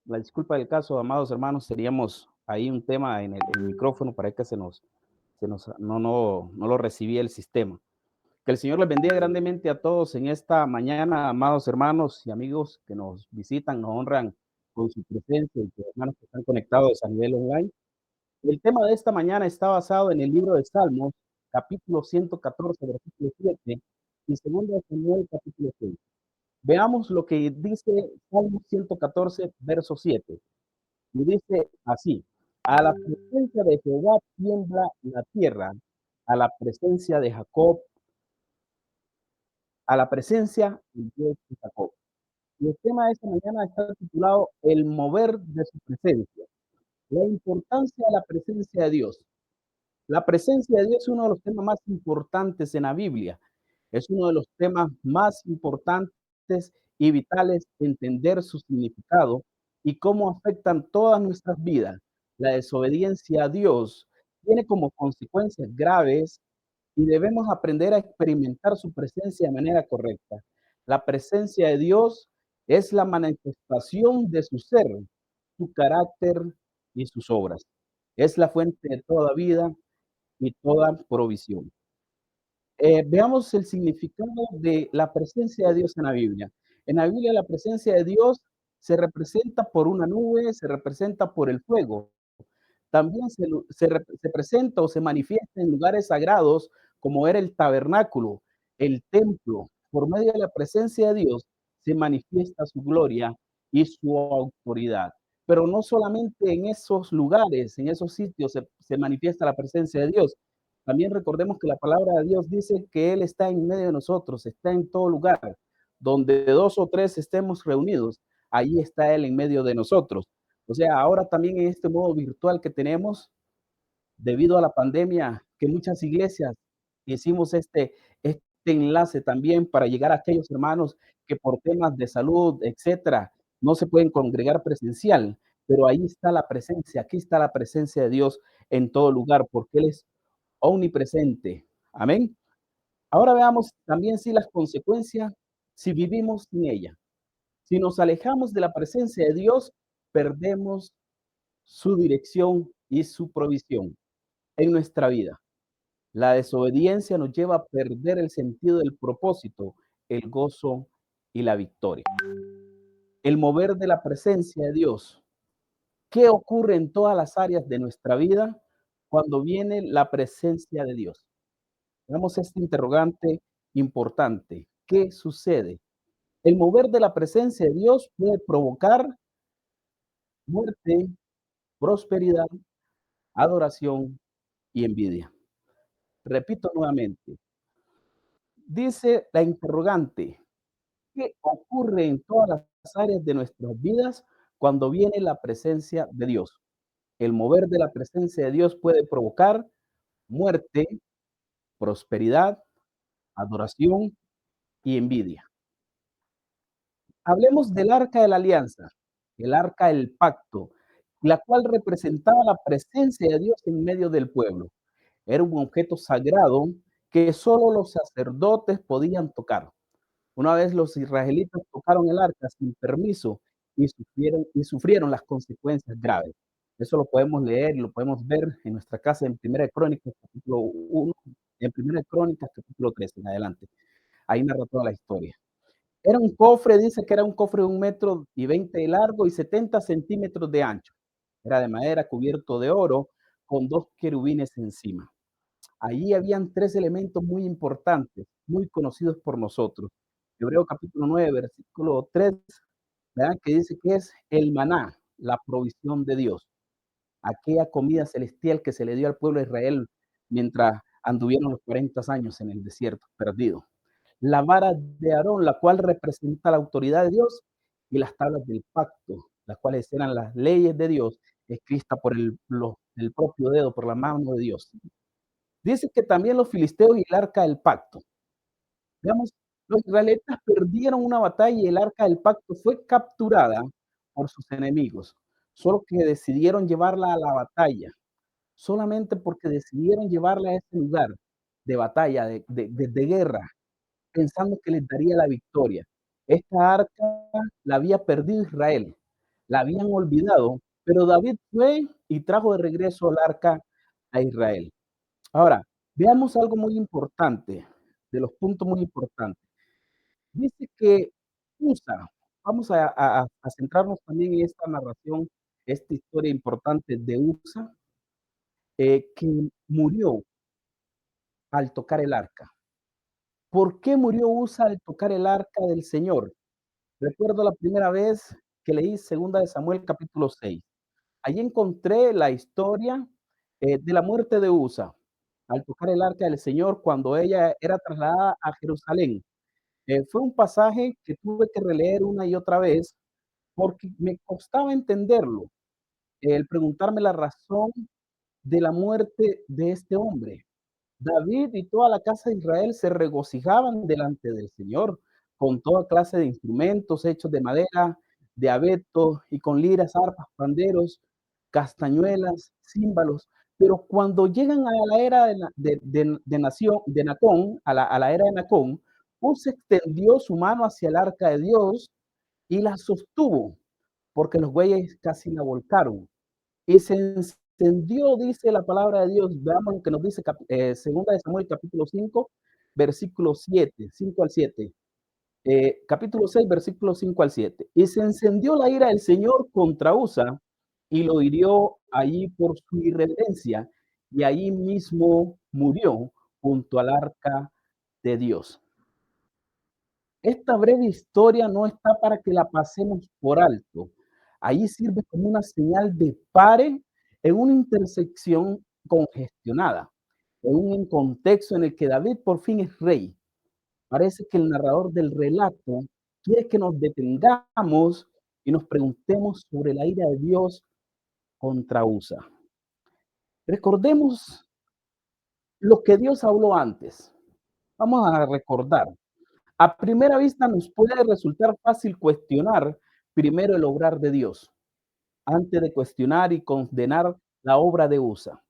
la disculpa del caso, amados hermanos, teníamos ahí un tema en el micrófono para que no lo recibía el sistema. Que el Señor les bendiga grandemente a todos en esta mañana, amados hermanos y amigos que nos visitan, nos honran con su presencia y que hermanos que están conectados a nivel online. El tema de esta mañana está basado en el libro de Salmos, capítulo 114, versículo 7, y segundo de Samuel, capítulo 6. Veamos lo que dice Salmo 114, verso 7. Y dice así: a la presencia de Jehová tiembla la tierra, a la presencia de Jacob, a la presencia del Dios de Jacob. Y el tema de esta mañana está titulado El mover de su presencia. La importancia de la presencia de Dios. La presencia de Dios es uno de los temas más importantes en la Biblia. Es uno de los temas más importantes y vitales entender su significado y cómo afectan todas nuestras vidas. La desobediencia a Dios tiene como consecuencias graves y debemos aprender a experimentar su presencia de manera correcta. La presencia de Dios es la manifestación de su ser, su carácter y sus obras. Es la fuente de toda vida y toda provisión. Veamos el significado de la presencia de Dios en la Biblia. En la Biblia la presencia de Dios se representa por una nube, se representa por el fuego. También se presenta o se manifiesta en lugares sagrados como era el tabernáculo, el templo. Por medio de la presencia de Dios se manifiesta su gloria y su autoridad. Pero no solamente en esos lugares, en esos sitios se manifiesta la presencia de Dios. También recordemos que la palabra de Dios dice que Él está en medio de nosotros, está en todo lugar. Donde dos o tres estemos reunidos, ahí está Él en medio de nosotros. O sea, ahora también en este modo virtual que tenemos, debido a la pandemia, que muchas iglesias hicimos este enlace también para llegar a aquellos hermanos que por temas de salud, etcétera, no se pueden congregar presencial, pero ahí está la presencia, aquí está la presencia de Dios en todo lugar, porque Él es omnipresente. Amén. Ahora veamos también si las consecuencias, si vivimos sin ella. Si nos alejamos de la presencia de Dios, perdemos su dirección y su provisión en nuestra vida. La desobediencia nos lleva a perder el sentido del propósito, el gozo y la victoria. El mover de la presencia de Dios. ¿Qué ocurre en todas las áreas de nuestra vida cuando viene la presencia de Dios? Veamos este interrogante importante. ¿Qué sucede? El mover de la presencia de Dios puede provocar muerte, prosperidad, adoración y envidia. Repito nuevamente, dice la interrogante, ¿qué ocurre en todas las áreas de nuestras vidas cuando viene la presencia de Dios? El mover de la presencia de Dios puede provocar muerte, prosperidad, adoración y envidia. Hablemos del arca de la alianza, el arca del pacto, la cual representaba la presencia de Dios en medio del pueblo. Era un objeto sagrado que solo los sacerdotes podían tocar. Una vez los israelitas tocaron el arca sin permiso y sufrieron las consecuencias graves. Eso lo podemos leer y lo podemos ver en nuestra casa en Primera de Crónicas, capítulo 1, en Primera de Crónicas, capítulo 3 en adelante. Ahí narra toda la historia. Era un cofre, dice que era un cofre de 1,20 m de largo y 70 centímetros de ancho. Era de madera cubierto de oro con 2 querubines encima. Allí habían 3 elementos muy importantes, muy conocidos por nosotros. Hebreo capítulo 9, versículo 3, ¿verdad? Que dice que es el maná, la provisión de Dios, aquella comida celestial que se le dio al pueblo de Israel mientras anduvieron los 40 años en el desierto, perdidos. La vara de Aarón, la cual representa la autoridad de Dios, y las tablas del pacto, las cuales eran las leyes de Dios, escritas por el propio dedo, por la mano de Dios. Dice que también los filisteos y el arca del pacto. Veamos, los israelitas perdieron una batalla y el arca del pacto fue capturada por sus enemigos, solo que decidieron llevarla a la batalla, solamente porque decidieron llevarla a ese lugar de batalla, de guerra, pensando que les daría la victoria. Esta arca la había perdido Israel, la habían olvidado, pero David fue y trajo de regreso el arca a Israel. Ahora, veamos algo muy importante, de los puntos muy importantes. Dice que Usa, vamos a centrarnos también en esta narración, esta historia importante de Usa, que murió al tocar el arca. ¿Por qué murió Usa al tocar el arca del Señor? Recuerdo la primera vez que leí segunda de Samuel capítulo 6. Allí encontré la historia de la muerte de Usa al tocar el arca del Señor cuando ella era trasladada a Jerusalén. Fue un pasaje que tuve que releer una y otra vez porque me costaba entenderlo, el preguntarme la razón de la muerte de este hombre. David y toda la casa de Israel se regocijaban delante del Señor con toda clase de instrumentos hechos de madera, de abeto y con liras, arpas, panderos, castañuelas, címbalos. Pero cuando llegan a la era de Nacón, a la era de Nacón, Uz extendió su mano hacia el arca de Dios y la sostuvo, porque los bueyes casi la volcaron. Y se encendió, dice la palabra de Dios, veamos lo que nos dice segunda de Samuel capítulo 5, versículo 7, 5 al 7. Capítulo 6, versículo 5 al 7. Y se encendió la ira del Señor contra Usa y lo hirió allí por su irreverencia y allí mismo murió junto al arca de Dios. Esta breve historia no está para que la pasemos por alto. Ahí sirve como una señal de pare en una intersección congestionada, en un contexto en el que David por fin es rey. Parece que el narrador del relato quiere que nos detengamos y nos preguntemos sobre la ira de Dios contra Usa. Recordemos lo que Dios habló antes. Vamos a recordar. A primera vista nos puede resultar fácil cuestionar primero el obrar de Dios, antes de cuestionar y condenar la obra de Usa.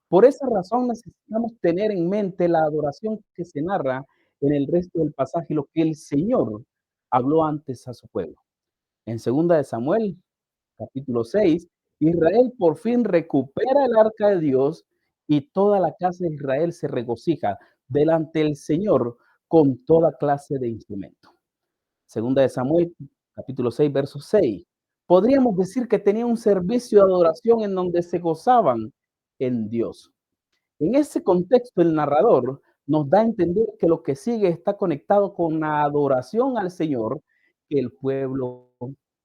Por esa razón necesitamos tener en mente la adoración que se narra en el resto del pasaje y lo que el Señor habló antes a su pueblo. En segunda de Samuel, capítulo 6, Israel por fin recupera el arca de Dios y toda la casa de Israel se regocija delante del Señor con toda clase de instrumentos. Segunda de Samuel, capítulo 6, verso 6. Podríamos decir que tenía un servicio de adoración en donde se gozaban en Dios. En ese contexto, el narrador nos da a entender que lo que sigue está conectado con la adoración al Señor que el pueblo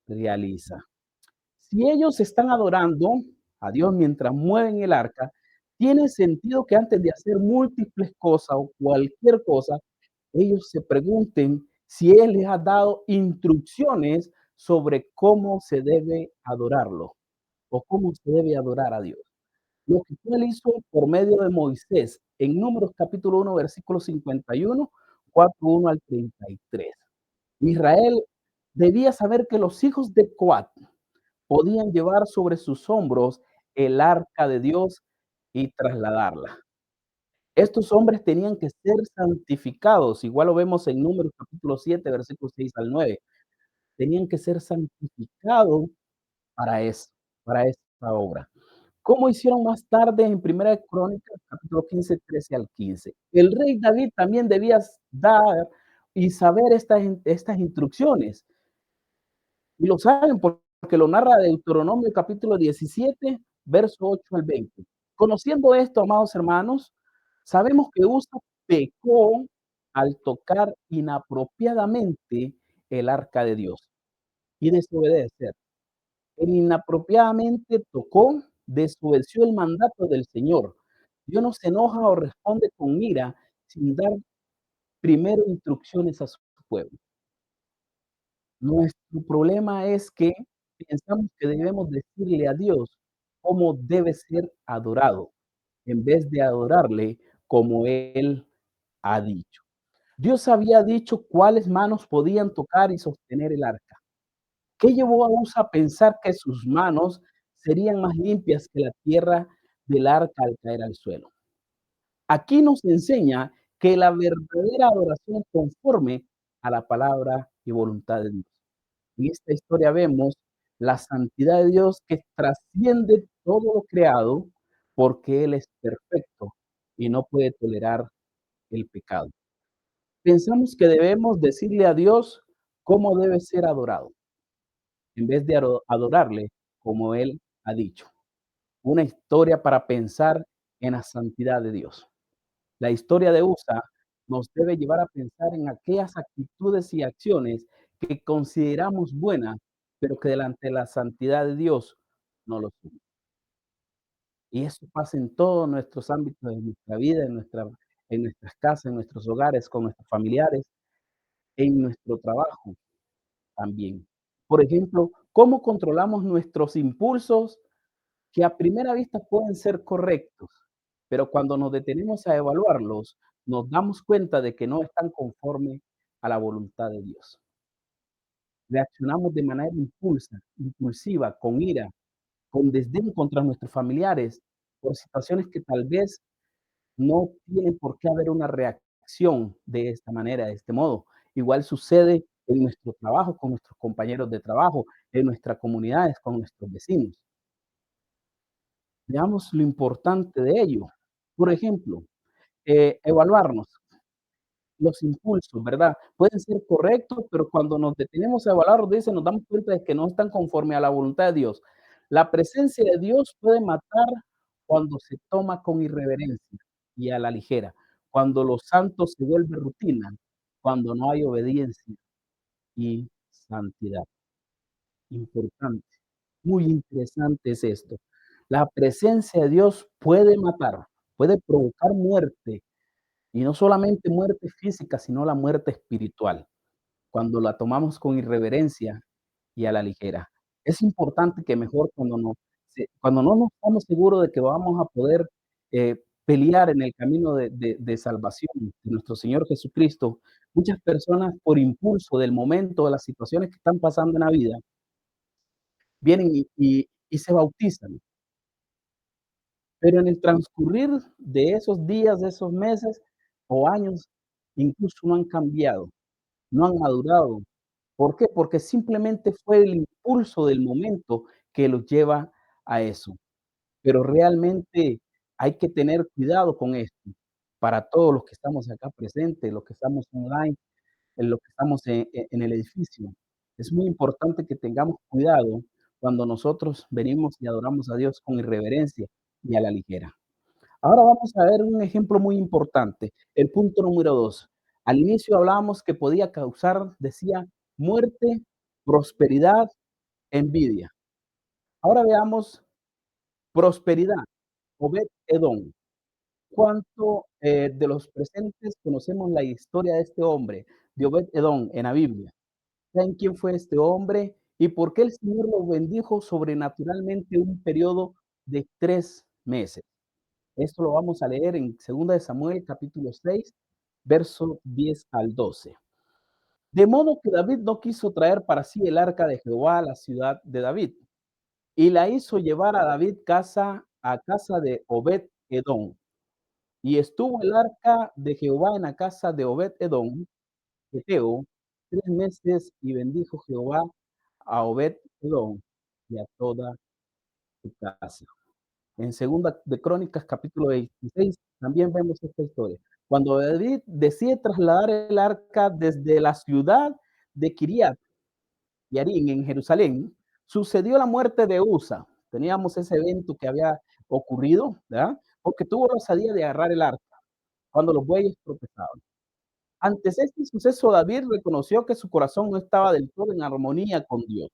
realiza. Si ellos están adorando a Dios mientras mueven el arca, tiene sentido que antes de hacer múltiples cosas o cualquier cosa, ellos se pregunten si Él les ha dado instrucciones sobre cómo se debe adorarlo o cómo se debe adorar a Dios. Lo que Él hizo por medio de Moisés en Números capítulo 1, versículo 51, 4, 1 al 33. Israel debía saber que los hijos de Coat podían llevar sobre sus hombros el arca de Dios y trasladarla. Estos hombres tenían que ser santificados, igual lo vemos en Números capítulo 7, versículos 6 al 9. Tenían que ser santificados para eso, para esta obra. ¿Cómo hicieron más tarde en Primera de Crónicas, capítulo 15, 13 al 15? El rey David también debía dar y saber estas instrucciones. Y lo saben porque lo narra Deuteronomio capítulo 17, verso 8 al 20. Conociendo esto, amados hermanos, sabemos que Usa pecó al tocar inapropiadamente el arca de Dios y desobedecer. El inapropiadamente tocó, desobedeció el mandato del Señor. Dios no se enoja o responde con ira sin dar primero instrucciones a su pueblo. Nuestro problema es que pensamos que debemos decirle a Dios cómo debe ser adorado, en vez de adorarle como Él ha dicho. Dios había dicho cuáles manos podían tocar y sostener el arca. ¿Qué llevó a Usa a pensar que sus manos serían más limpias que la tierra del arca al caer al suelo? Aquí nos enseña que la verdadera adoración es conforme a la palabra y voluntad de Dios. En esta historia vemos la santidad de Dios que trasciende todo lo creado, porque Él es perfecto y no puede tolerar el pecado. Pensamos que debemos decirle a Dios cómo debe ser adorado, en vez de adorarle como Él ha dicho. Una historia para pensar en la santidad de Dios. La historia de USA nos debe llevar a pensar en aquellas actitudes y acciones que consideramos buenas, pero que delante de la santidad de Dios no lo son. Y eso pasa en todos nuestros ámbitos de nuestra vida, en nuestras casas, en nuestros hogares, con nuestros familiares, en nuestro trabajo también. Por ejemplo, ¿cómo controlamos nuestros impulsos que a primera vista pueden ser correctos, pero cuando nos detenemos a evaluarlos, nos damos cuenta de que no están conforme a la voluntad de Dios? Reaccionamos de manera impulsiva, con ira, con desdén contra nuestros familiares, por situaciones que tal vez no tienen por qué haber una reacción de esta manera, de este modo. Igual sucede en nuestro trabajo, con nuestros compañeros de trabajo, en nuestras comunidades, con nuestros vecinos. Veamos lo importante de ello. Por ejemplo, evaluarnos. Los impulsos, ¿verdad? Pueden ser correctos, pero cuando nos detenemos a evaluarlos, dice, nos damos cuenta de que no están conforme a la voluntad de Dios. La presencia de Dios puede matar cuando se toma con irreverencia y a la ligera, cuando lo santo se vuelve rutina, cuando no hay obediencia y santidad. Importante, muy interesante es esto. La presencia de Dios puede matar, puede provocar muerte, y no solamente muerte física, sino la muerte espiritual, cuando la tomamos con irreverencia y a la ligera. Es importante que mejor cuando no nos estamos seguros de que vamos a poder, pelear en el camino de salvación de nuestro Señor Jesucristo, muchas personas por impulso del momento, de las situaciones que están pasando en la vida, vienen y se bautizan. Pero en el transcurrir de esos días, de esos meses o años, incluso no han cambiado, no han madurado. ¿Por qué? Porque simplemente fue el impulso del momento que los lleva a eso. Pero realmente hay que tener cuidado con esto, para todos los que estamos acá presentes, los que estamos online, en los que estamos en el edificio. Es muy importante que tengamos cuidado cuando nosotros venimos y adoramos a Dios con irreverencia y a la ligera. Ahora vamos a ver un ejemplo muy importante, el punto número 2. Al inicio hablábamos que podía causar, decía, muerte, prosperidad, envidia. Ahora veamos prosperidad, Obed-Edom. ¿Cuánto de los presentes conocemos la historia de este hombre, de Obed-Edom, en la Biblia? ¿Saben quién fue este hombre y por qué el Señor lo bendijo sobrenaturalmente un periodo de 3 meses? Esto lo vamos a leer en 2 de Samuel, capítulo 6, verso 10 al 12. De modo que David no quiso traer para sí el arca de Jehová a la ciudad de David, y la hizo llevar a David a casa de Obed-Edom. Y estuvo el arca de Jehová en la casa de Obed-Edom, geteo, 3 meses, y bendijo Jehová a Obed-Edom y a toda su casa. En Segunda de Crónicas, capítulo 26, también vemos esta historia. Cuando David decide trasladar el arca desde la ciudad de Kiriat Yarim en Jerusalén, sucedió la muerte de Usa. Teníamos ese evento que había ocurrido, ¿verdad? Porque tuvo la osadía de agarrar el arca cuando los bueyes tropezaban. Ante este suceso, David reconoció que su corazón no estaba del todo en armonía con Dios,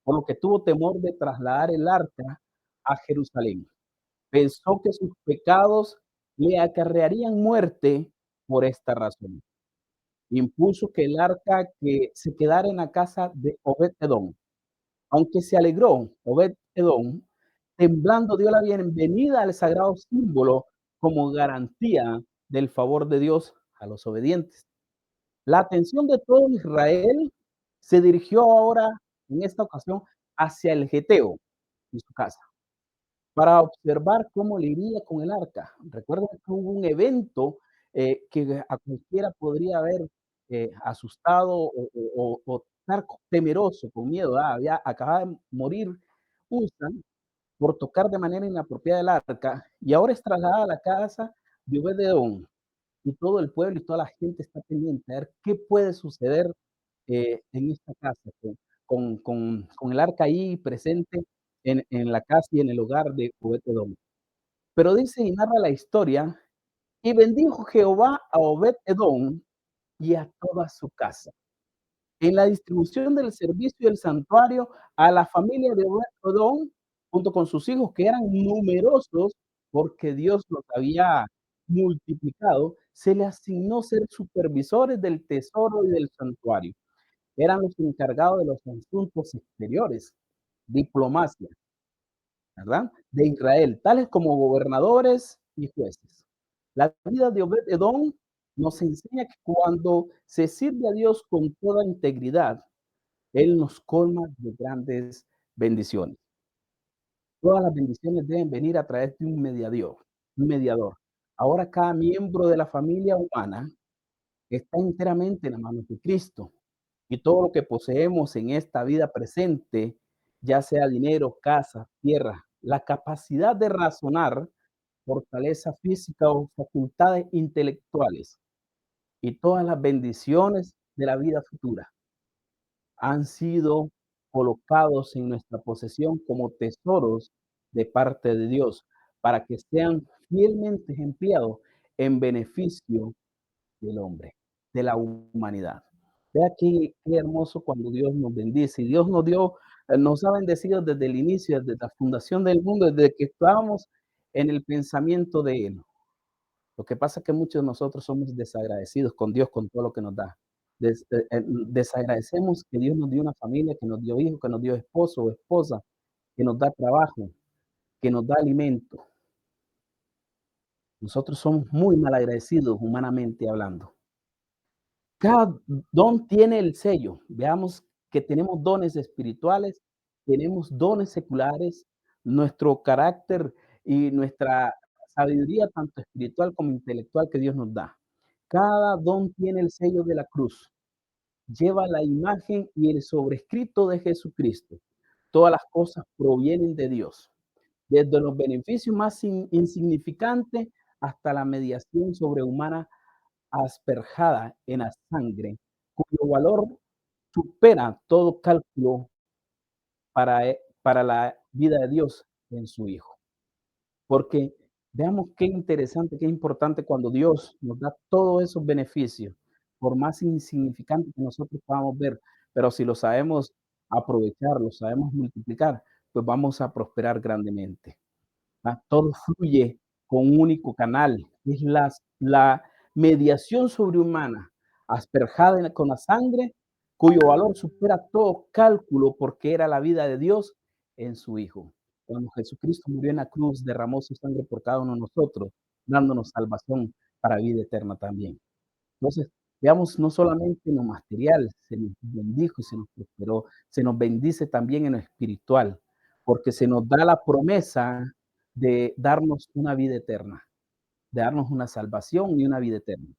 por lo que tuvo temor de trasladar el arca a Jerusalén. Pensó que sus pecados le acarrearían muerte por esta razón. Impuso que el arca que se quedara en la casa de Obed-Edom. Aunque se alegró Obed-Edom, temblando dio la bienvenida al sagrado símbolo como garantía del favor de Dios a los obedientes. La atención de todo Israel se dirigió ahora, en esta ocasión, hacia el geteo y su casa, para observar cómo le iría con el arca. Recuerden que hubo un evento que a cualquiera podría haber asustado o estar temeroso, con miedo, acababa de morir Usa por tocar de manera inapropiada el arca, y ahora es trasladada a la casa de Obed-Edom, y todo el pueblo y toda la gente está pendiente a ver qué puede suceder en esta casa, con el arca ahí presente en la casa y en el hogar de Obed-Edom. Pero dice y narra la historia, y bendijo Jehová a Obed-Edom y a toda su casa. En la distribución del servicio del santuario a la familia de Obed-Edom, junto con sus hijos, que eran numerosos, porque Dios los había multiplicado, se le asignó ser supervisores del tesoro y del santuario. Eran los encargados de los asuntos exteriores, diplomacia, ¿verdad? De Israel, tales como gobernadores y jueces. La vida de Obed-Edom nos enseña que cuando se sirve a Dios con toda integridad, Él nos colma de grandes bendiciones. Todas las bendiciones deben venir a través de un mediador. Ahora cada miembro de la familia humana está enteramente en las manos de Cristo. Y todo lo que poseemos en esta vida presente, ya sea dinero, casa, tierra, la capacidad de razonar, fortaleza física o facultades intelectuales y todas las bendiciones de la vida futura han sido colocados en nuestra posesión como tesoros de parte de Dios para que sean fielmente empleados en beneficio del hombre, de la humanidad. Vea qué hermoso cuando Dios nos bendice. Y Dios nos ha bendecido desde el inicio, desde la fundación del mundo, desde que estábamos en el pensamiento de Él. Lo que pasa es que muchos de nosotros somos desagradecidos con Dios, con todo lo que nos da. Desagradecemos que Dios nos dio una familia, que nos dio hijos, que nos dio esposo o esposa, que nos da trabajo, que nos da alimento. Nosotros somos muy malagradecidos humanamente hablando. Cada don tiene el sello. Veamos que tenemos dones espirituales, tenemos dones seculares, nuestro carácter y nuestra sabiduría, tanto espiritual como intelectual, que Dios nos da. Cada don tiene el sello de la cruz, lleva la imagen y el sobrescrito de Jesucristo. Todas las cosas provienen de Dios, desde los beneficios más insignificantes hasta la mediación sobrehumana asperjada en la sangre, cuyo valor supera todo cálculo para la vida de Dios en su Hijo. Porque veamos qué interesante, qué importante cuando Dios nos da todos esos beneficios, por más insignificante que nosotros podamos ver, pero si lo sabemos aprovechar, lo sabemos multiplicar, pues vamos a prosperar grandemente. Todo fluye con un único canal, es la mediación sobrehumana, asperjada con la sangre, cuyo valor supera todo cálculo, porque era la vida de Dios en su Hijo. Cuando Jesucristo murió en la cruz, derramó su sangre por cada uno de nosotros, dándonos salvación para vida eterna también. Entonces, veamos no solamente en lo material, se nos bendijo y se nos prosperó, se nos bendice también en lo espiritual, porque se nos da la promesa de darnos una vida eterna, de darnos una salvación y una vida eterna.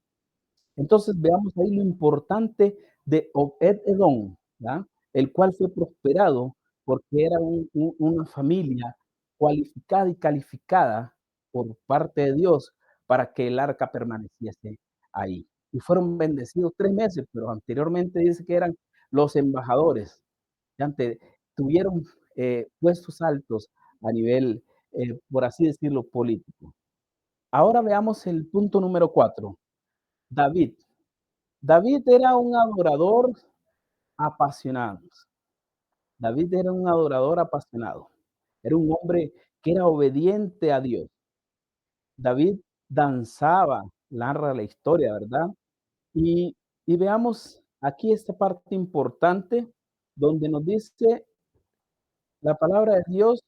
Entonces, veamos ahí lo importante de Obed-Edom, ¿ya? El cual fue prosperado porque era una familia cualificada y calificada por parte de Dios para que el arca permaneciese ahí. Y fueron bendecidos 3 meses, pero anteriormente dice que eran los embajadores, que antes tuvieron puestos altos a nivel, por así decirlo, político. Ahora veamos el punto número 4, David. David era un adorador apasionado. David era un adorador apasionado. Era un hombre que era obediente a Dios. David danzaba, narra la historia, ¿verdad? Y, y veamos aquí esta parte importante donde nos dice la palabra de Dios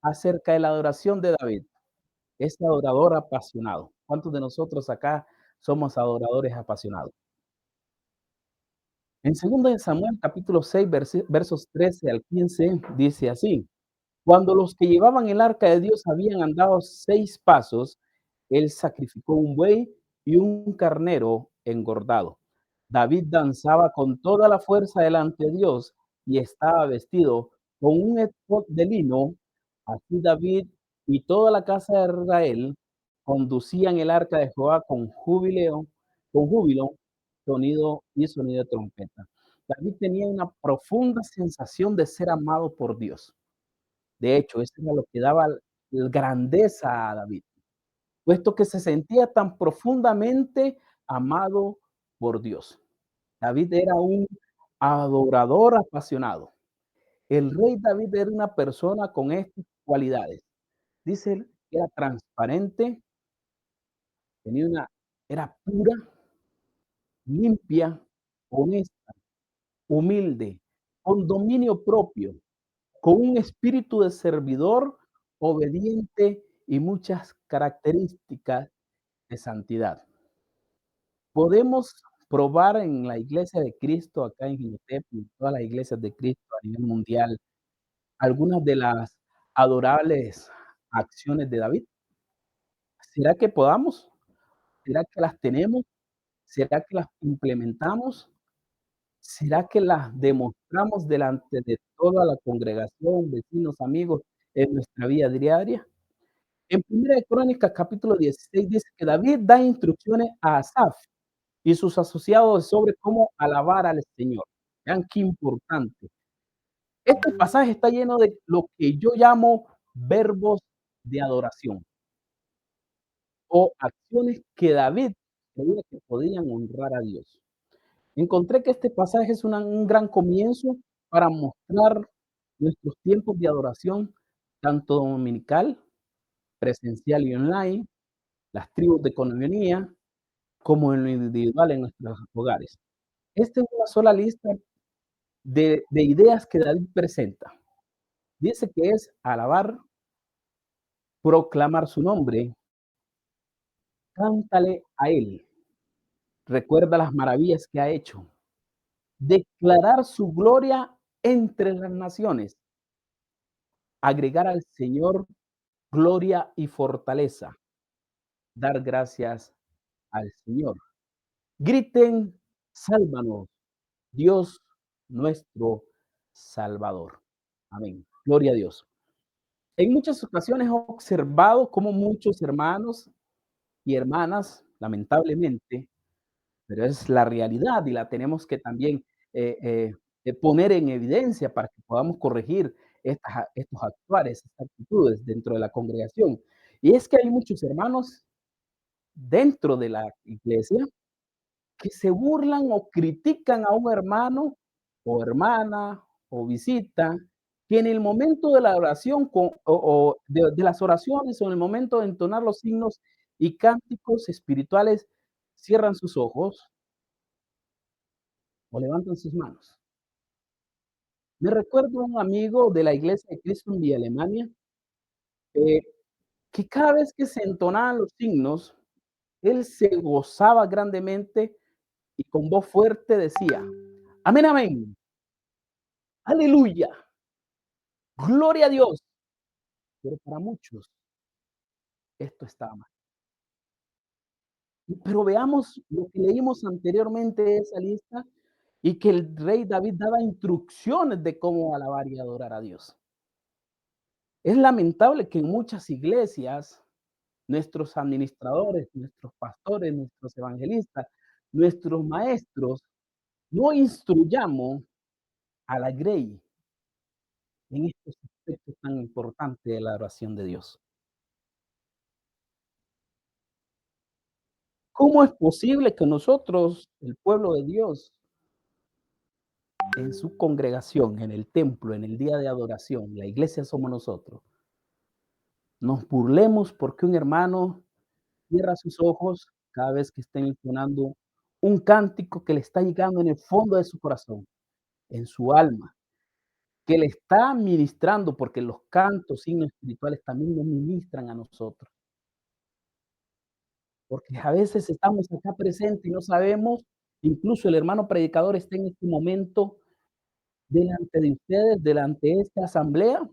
acerca de la adoración de David. Es adorador apasionado. ¿Cuántos de nosotros acá somos adoradores apasionados? En 2 de Samuel, capítulo 6, versos 13 al 15, dice así: Cuando los que llevaban el arca de Dios habían andado 6 pasos, él sacrificó un buey y un carnero engordado. David danzaba con toda la fuerza delante de Dios y estaba vestido con un efod de lino. Así David y toda la casa de Israel conducían el arca de Jehová con júbilo, sonido de trompeta. David tenía una profunda sensación de ser amado por Dios. De hecho, eso era lo que daba grandeza a David, puesto que se sentía tan profundamente amado por Dios. David era un adorador apasionado. El rey David era una persona con estas cualidades. Dice él que era transparente, tenía una era pura, limpia, honesta, humilde, con dominio propio, con un espíritu de servidor, obediente y muchas características de santidad. Podemos probar en la iglesia de Cristo acá en Jinotep y en todas las iglesias de Cristo a nivel mundial algunas de las adorables acciones de David. ¿Será que podamos? ¿Será que las tenemos? ¿Será que las implementamos? ¿Será que las demostramos delante de toda la congregación, vecinos, amigos, en nuestra vida diaria? En Primera de Crónicas, capítulo 16, dice que David da instrucciones a Asaf y sus asociados sobre cómo alabar al Señor. Vean qué importante. Este pasaje está lleno de lo que yo llamo verbos de adoración o acciones que David creía que podían honrar a Dios. Encontré que este pasaje es un gran comienzo para mostrar nuestros tiempos de adoración, tanto dominical, presencial y online, las tribus de coinonía, como en lo individual en nuestros hogares. Esta es una sola lista de ideas que David presenta. Dice que es alabar, proclamar su nombre, cántale a él, recuerda las maravillas que ha hecho, declarar su gloria entre las naciones, agregar al Señor gloria y fortaleza, dar gracias al Señor. Griten, sálvanos, Dios nuestro Salvador. Amén. Gloria a Dios. En muchas ocasiones he observado cómo muchos hermanos y hermanas, lamentablemente, pero es la realidad y la tenemos que también eh, eh, poner en evidencia para que podamos corregir estos actuares, estas actitudes dentro de la congregación. Y es que hay muchos hermanos dentro de la iglesia que se burlan o critican a un hermano o hermana o visita que en el momento de la oración o de las oraciones o en el momento de entonar los signos y cánticos espirituales cierran sus ojos o levantan sus manos. Me recuerdo un amigo de la iglesia de Cristo en Villa Alemania, eh, que cada vez que se entonaban los signos, él se gozaba grandemente y con voz fuerte decía: "Amén, amén, aleluya, gloria a Dios". Pero para muchos esto estaba mal. Pero veamos lo que leímos anteriormente de esa lista y que el rey David daba instrucciones de cómo alabar y adorar a Dios. Es lamentable que en muchas iglesias nuestros administradores, nuestros pastores, nuestros evangelistas, nuestros maestros, no instruyamos a la grey en estos aspectos tan importantes de la oración de Dios. ¿Cómo es posible que nosotros, el pueblo de Dios, en su congregación, en el templo, en el día de adoración, la iglesia somos nosotros, nos burlemos porque un hermano cierra sus ojos cada vez que estén entonando un cántico que le está llegando en el fondo de su corazón, en su alma, que le está ministrando, porque los cantos, signos espirituales también nos ministran a nosotros. Porque a veces estamos acá presentes y no sabemos, incluso el hermano predicador está en este momento delante de ustedes, delante de esta asamblea,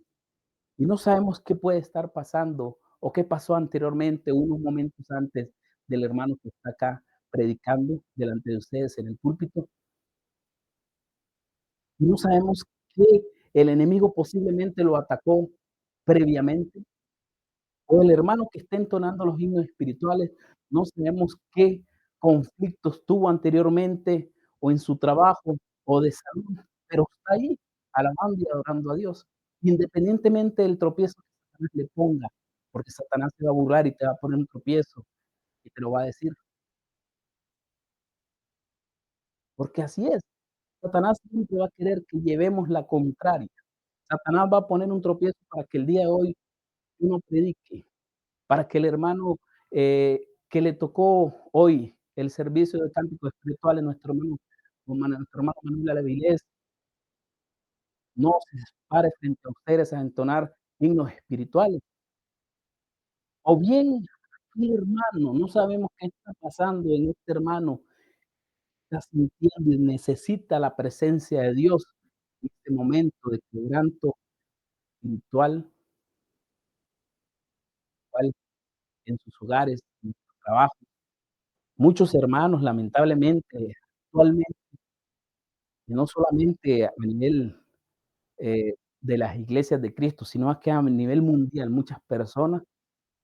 y no sabemos qué puede estar pasando o qué pasó anteriormente, unos momentos antes del hermano que está acá predicando delante de ustedes en el púlpito, y no sabemos que el enemigo posiblemente lo atacó previamente, o el hermano que está entonando los himnos espirituales, no sabemos qué conflictos tuvo anteriormente, o en su trabajo, o de salud, pero está ahí, alabando y adorando a Dios, independientemente del tropiezo que Satanás le ponga, porque Satanás se va a burlar y te va a poner un tropiezo, y te lo va a decir, porque así es. Satanás siempre va a querer que llevemos la contraria. Satanás va a poner un tropiezo para que el día de hoy tú no predique, para que el hermano, que le tocó hoy el servicio de cánticos espirituales, nuestro hermano Manuel Avilés, no se pare frente a ustedes a entonar himnos espirituales. O bien, aquel hermano, no sabemos qué está pasando en este hermano, está sintiendo y necesita la presencia de Dios en este momento de quebranto espiritual, cual en sus hogares, en su trabajo. Muchos hermanos, lamentablemente, actualmente, y no solamente a nivel, de las iglesias de Cristo, sino que a nivel mundial, muchas personas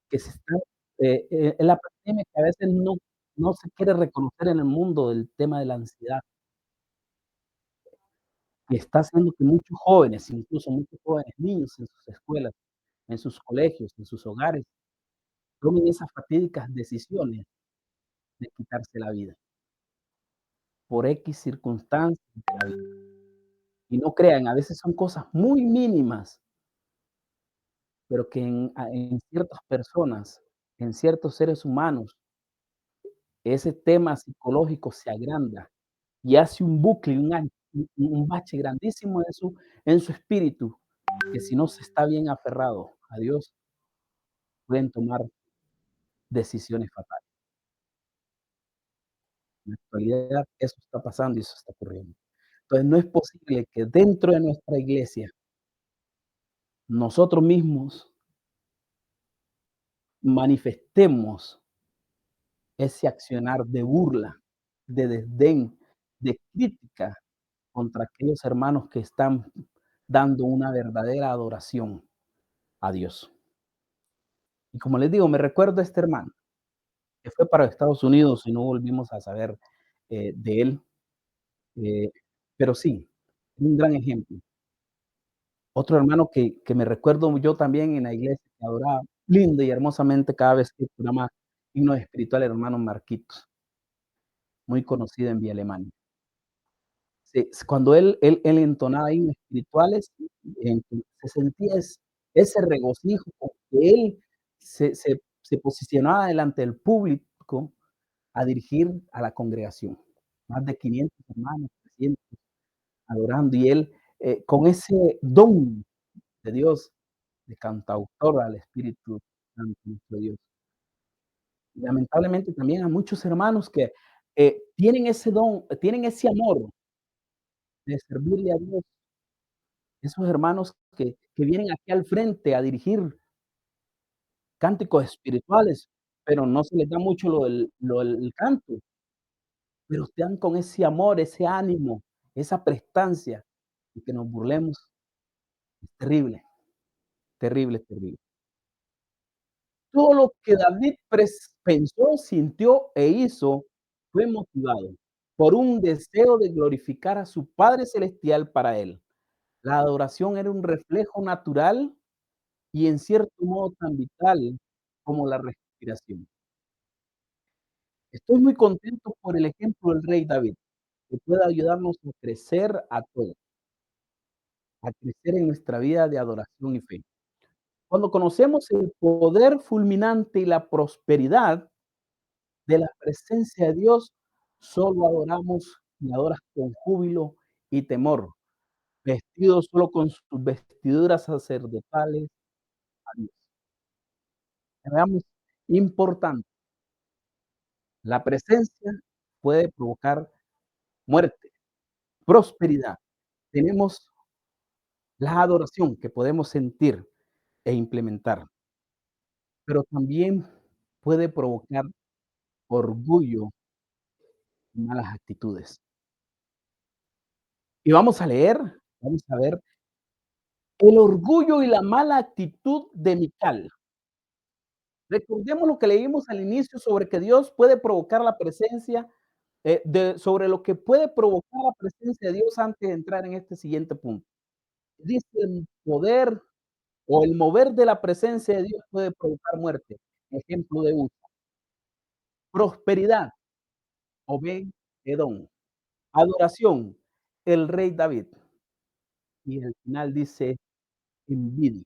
que se están, es la pandemia que a veces no se quiere reconocer en el mundo del tema de la ansiedad, y está haciendo que muchos jóvenes, incluso muchos jóvenes niños en sus escuelas, en sus colegios, en sus hogares, tomen esas fatídicas decisiones de quitarse la vida, por X circunstancias de la vida. Y no crean, a veces son cosas muy mínimas, pero que en ciertas personas, en ciertos seres humanos, ese tema psicológico se agranda y hace un bucle, un bache grandísimo en su espíritu, que si no se está bien aferrado a Dios, pueden tomar decisiones fatales. En la actualidad eso está pasando y eso está ocurriendo. Entonces, no es posible que dentro de nuestra iglesia, nosotros mismos manifestemos ese accionar de burla, de desdén, de crítica contra aquellos hermanos que están dando una verdadera adoración a Dios. Y como les digo, me recuerdo a este hermano que fue para Estados Unidos y no volvimos a saber, de él, eh, pero sí, un gran ejemplo. Otro hermano que me recuerdo yo también en la iglesia que adoraba lindo y hermosamente cada vez que el programa Himnos Espirituales, el hermano Marquitos, muy conocido en Vía Alemania. Sí, cuando él entonaba himnos espirituales, se sentía ese regocijo con que él se posicionaba delante del público a dirigir a la congregación. Más de 500 hermanos, 300 adorando, y él, con ese don de Dios, de cantautor al Espíritu Santo, nuestro Dios. Y lamentablemente también hay muchos hermanos que, tienen ese don, tienen ese amor de servirle a Dios. Esos hermanos que vienen aquí al frente a dirigir cánticos espirituales, pero no se les da mucho lo del canto, pero están con ese amor, ese ánimo, esa prestancia, y que nos burlemos, es terrible, terrible, terrible. Todo lo que David pensó, sintió e hizo fue motivado por un deseo de glorificar a su Padre celestial para él. La adoración era un reflejo natural y en cierto modo tan vital como la respiración. Estoy muy contento por el ejemplo del rey David, que puede ayudarnos a crecer a todos, a crecer en nuestra vida de adoración y fe. Cuando conocemos el poder fulminante y la prosperidad de la presencia de Dios, solo adoramos y adoras con júbilo y temor, vestidos solo con sus vestiduras sacerdotales a Dios. Veamos, importante, la presencia puede provocar muerte, prosperidad. Tenemos la adoración que podemos sentir e implementar, pero también puede provocar orgullo y malas actitudes. Y vamos a leer, vamos a ver el orgullo y la mala actitud de Mical. Recordemos lo que leímos al inicio sobre que Dios puede provocar la presencia, sobre lo que puede provocar la presencia de Dios antes de entrar en este siguiente punto. Dice el poder o el mover de la presencia de Dios puede provocar muerte. Ejemplo de uso. Prosperidad, Obed Edom. Adoración, el rey David. Y al final dice envidia.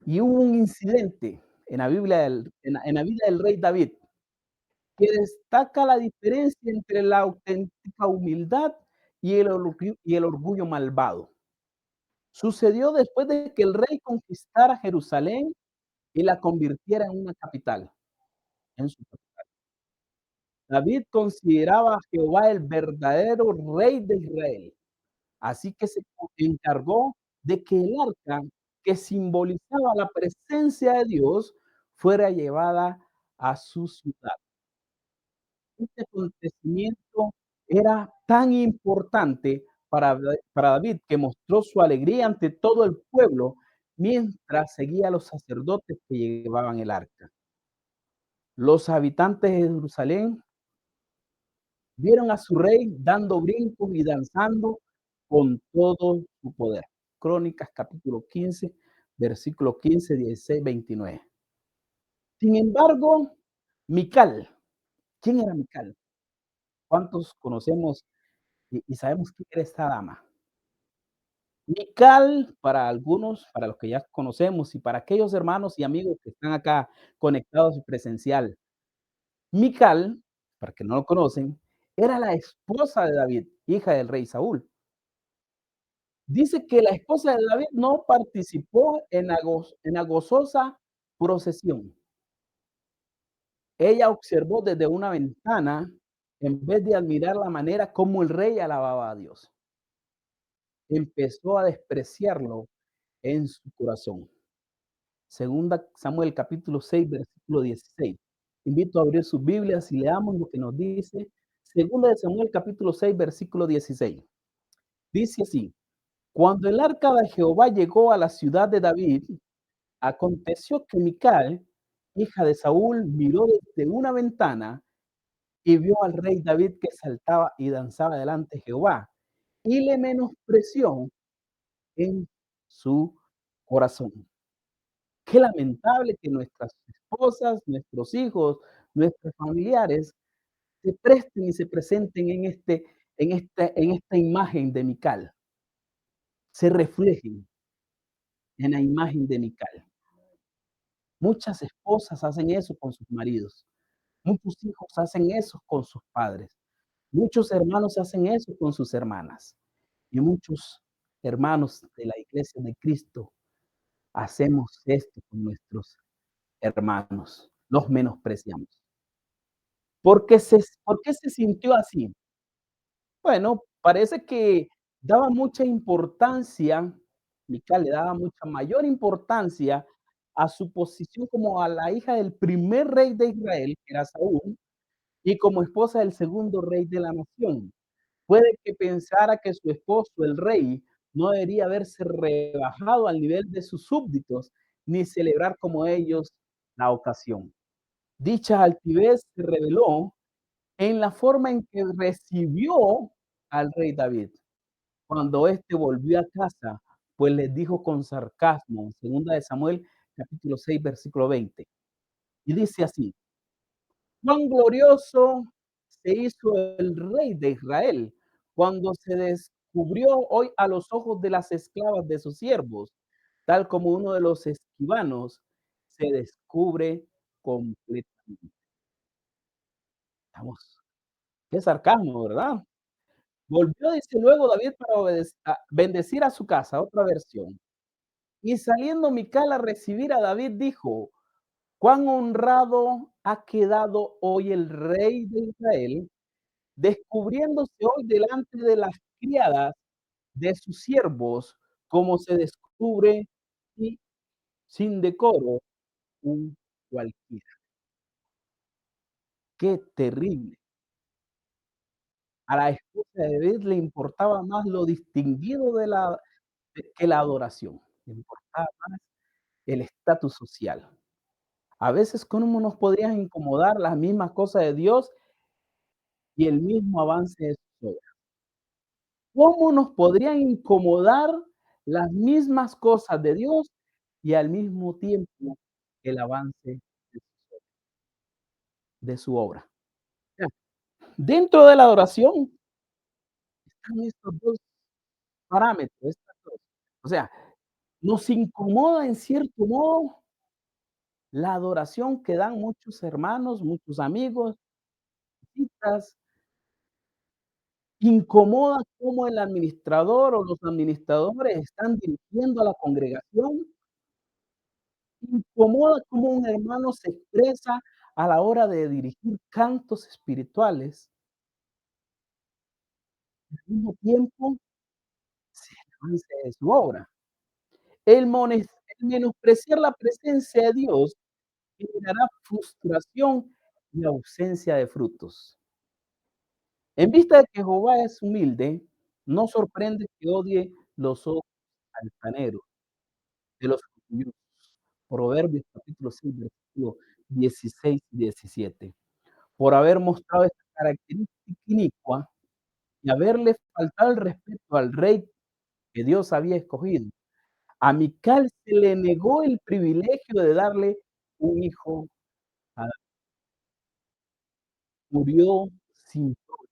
Y hubo un incidente en la Biblia en la vida del rey David, que destaca la diferencia entre la auténtica humildad y el orgullo malvado. Sucedió después de que el rey conquistara Jerusalén y la convirtiera en una capital, en su capital. David consideraba a Jehová el verdadero rey de Israel, así que se encargó de que el arca, que simbolizaba la presencia de Dios, fuera llevada a su ciudad. Este acontecimiento era tan importante para David, que mostró su alegría ante todo el pueblo mientras seguía a los sacerdotes que llevaban el arca. Los habitantes de Jerusalén vieron a su rey dando brincos y danzando con todo su poder. Crónicas capítulo 15, versículo 15, 16, 29. Sin embargo, Mical, ¿quién era Mical? ¿Cuántos conocemos y sabemos quién era esta dama? Mical, para algunos, para los que ya conocemos y para aquellos hermanos y amigos que están acá conectados y presencial, Mical, para que no lo conocen, era la esposa de David, hija del rey Saúl. Dice que la esposa de David no participó en la gozosa procesión. Ella observó desde una ventana en vez de admirar la manera como el rey alababa a Dios. Empezó a despreciarlo en su corazón. Segunda Samuel capítulo 6 versículo 16. Invito a abrir sus Biblias y leamos lo que nos dice Segunda de Samuel capítulo 6 versículo 16. Dice así: Cuando el arca de Jehová llegó a la ciudad de David, aconteció que Mical, hija de Saúl, miró desde una ventana y vio al rey David que saltaba y danzaba delante de Jehová, y le menospreció en su corazón. Qué lamentable que nuestras esposas, nuestros hijos, nuestros familiares se presten y se presenten en esta imagen de Mical, se reflejen en la imagen de Mical. Muchas esposas hacen eso con sus maridos, muchos hijos hacen eso con sus padres, muchos hermanos hacen eso con sus hermanas, y muchos hermanos de la iglesia de Cristo hacemos esto con nuestros hermanos, los menospreciamos. ¿Por qué se sintió así? Bueno, parece que daba mucha importancia, Mical le daba mucha mayor importancia a su posición como a la hija del primer rey de Israel, que era Saúl, y como esposa del segundo rey de la nación. Puede que pensara que su esposo, el rey, no debería haberse rebajado al nivel de sus súbditos, ni celebrar como ellos la ocasión. Dicha altivez se reveló en la forma en que recibió al rey David. Cuando éste volvió a casa, pues les dijo con sarcasmo, segunda de Samuel, capítulo 6 versículo 20. Y dice así: cuán glorioso se hizo el rey de Israel cuando se descubrió hoy a los ojos de las esclavas de sus siervos, tal como uno de los escribanos se descubre completamente. Vamos, qué sarcasmo, ¿verdad? Volvió, dice, luego David para bendecir a su casa, otra versión. Y saliendo Mical a recibir a David, dijo: cuán honrado ha quedado hoy el rey de Israel, descubriéndose hoy delante de las criadas de sus siervos, como se descubre y sin decoro un cualquiera. Qué terrible. A la esposa de David le importaba más lo distinguido que la adoración, le importaba más el estatus social. A veces, ¿cómo nos podrían incomodar las mismas cosas de Dios y el mismo avance de sus obras? ¿Cómo nos podrían incomodar las mismas cosas de Dios y al mismo tiempo el avance de su obra? Ya, dentro de la adoración están estos 2 parámetros, estas 2. O sea, nos incomoda en cierto modo la adoración que dan muchos hermanos, muchos amigos, citas, incomoda cómo el administrador o los administradores están dirigiendo a la congregación, incomoda cómo un hermano se expresa a la hora de dirigir cantos espirituales, al mismo tiempo se avance de su obra. El menospreciar la presencia de Dios generará frustración y ausencia de frutos. En vista de que Jehová es humilde, no sorprende que odie los ojos altaneros de los orgullosos. Proverbios capítulo 6, versículo 16 y 17. Por haber mostrado esta característica inicua y haberle faltado el respeto al rey que Dios había escogido, a Mical se le negó el privilegio de darle un hijo a David. Murió sin prole.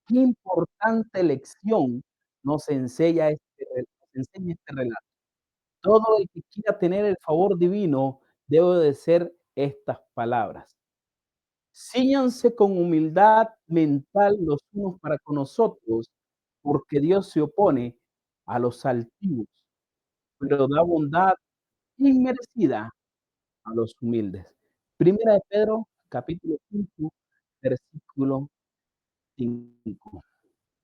Qué importante lección nos enseña este relato. Todo el que quiera tener el favor divino debe obedecer estas palabras. Cíñanse con humildad mental los unos para con nosotros, porque Dios se opone a los altivos, pero da bondad inmerecida a los humildes. Primera de Pedro, capítulo 5, versículo 5.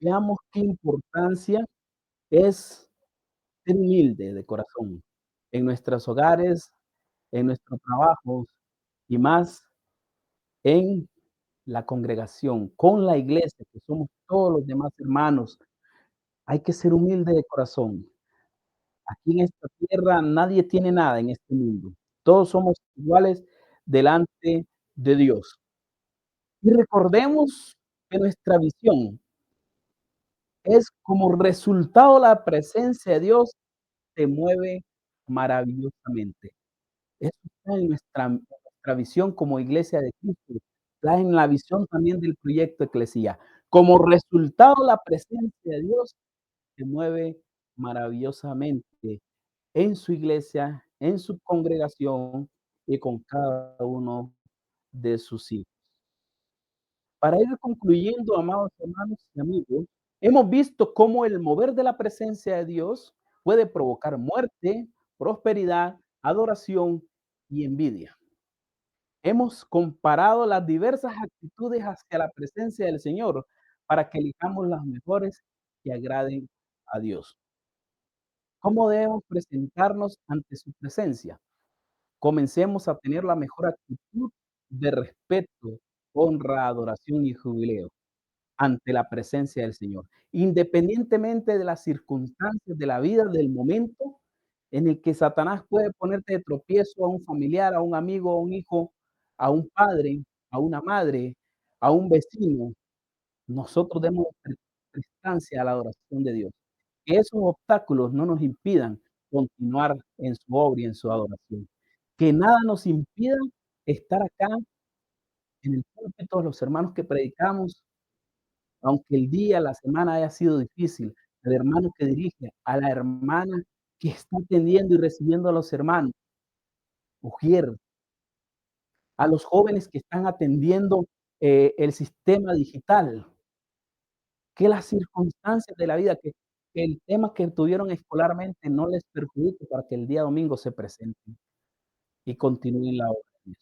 Veamos qué importancia es ser humilde de corazón en nuestros hogares, en nuestros trabajos y más en la congregación, con la iglesia, que somos todos los demás hermanos. Hay que ser humilde de corazón. Aquí en esta tierra nadie tiene nada en este mundo. Todos somos iguales delante de Dios. Y recordemos que nuestra visión es como resultado la presencia de Dios se mueve maravillosamente. Eso está en nuestra visión como iglesia de Cristo, está en la visión también del proyecto eclesía. Como resultado, la presencia de Dios se mueve maravillosamente en su iglesia, en su congregación y con cada uno de sus hijos. Para ir concluyendo, amados hermanos y amigos, hemos visto cómo el mover de la presencia de Dios puede provocar muerte, prosperidad, adoración y envidia. Hemos comparado las diversas actitudes hacia la presencia del Señor para que elijamos las mejores que agraden a Dios. ¿Cómo debemos presentarnos ante su presencia? Comencemos a tener la mejor actitud de respeto, honra, adoración y jubileo ante la presencia del Señor, independientemente de las circunstancias de la vida, del momento en el que Satanás puede ponerte de tropiezo a un familiar, a un amigo, a un hijo, a un padre, a una madre, a un vecino. Nosotros demos prestancia a la adoración de Dios. Que esos obstáculos no nos impidan continuar en su obra y en su adoración. Que nada nos impida estar acá en el púlpito, los hermanos que predicamos, aunque el día, la semana haya sido difícil, al hermano que dirige, a la hermana que está atendiendo y recibiendo a los hermanos, mujer, a los jóvenes que están atendiendo, el sistema digital, que las circunstancias de la vida, que el tema que tuvieron escolarmente no les perjudique para que el día domingo se presenten y continúen la obra de Dios.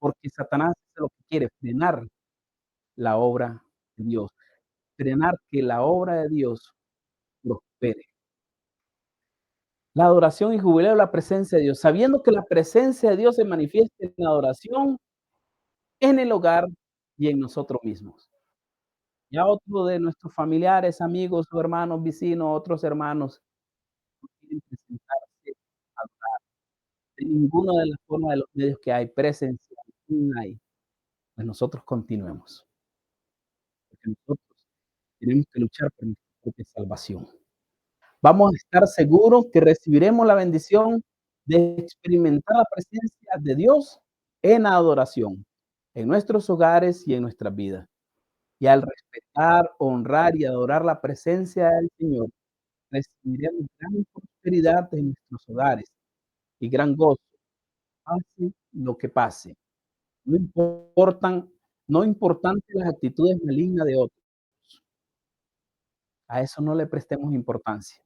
Porque Satanás hace lo que quiere, frenar la obra de Dios, frenar que la obra de Dios prospere. La adoración y jubileo, la presencia de Dios, sabiendo que la presencia de Dios se manifiesta en la adoración, en el hogar y en nosotros mismos. Ya otro de nuestros familiares, amigos o hermanos, vecinos, otros hermanos, no quieren presentarse a de ninguna de las formas de los medios que hay, presencial, online, pues nosotros continuemos, porque nosotros tenemos que luchar por nuestra propia salvación. Vamos a estar seguros que recibiremos la bendición de experimentar la presencia de Dios en adoración, en nuestros hogares y en nuestras vidas. Y al respetar, honrar y adorar la presencia del Señor, recibiremos gran prosperidad en nuestros hogares y gran gozo, pase lo que pase. No importan no importante las actitudes malignas de otros, a eso no le prestemos importancia.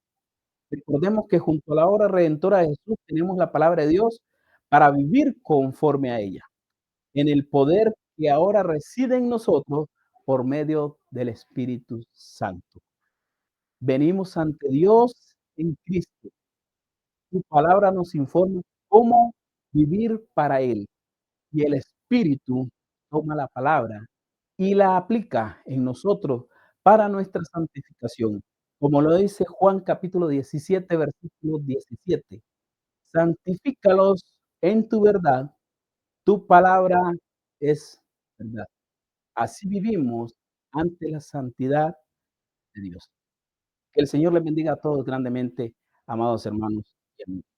Recordemos que junto a la obra redentora de Jesús tenemos la palabra de Dios para vivir conforme a ella, en el poder que ahora reside en nosotros por medio del Espíritu Santo. Venimos ante Dios en Cristo. Su palabra nos informa cómo vivir para Él, y el Espíritu toma la palabra y la aplica en nosotros para nuestra santificación. Como lo dice Juan capítulo 17, versículo 17. Santifícalos en tu verdad, tu palabra es verdad. Así vivimos ante la santidad de Dios. Que el Señor les bendiga a todos grandemente, amados hermanos y amigos.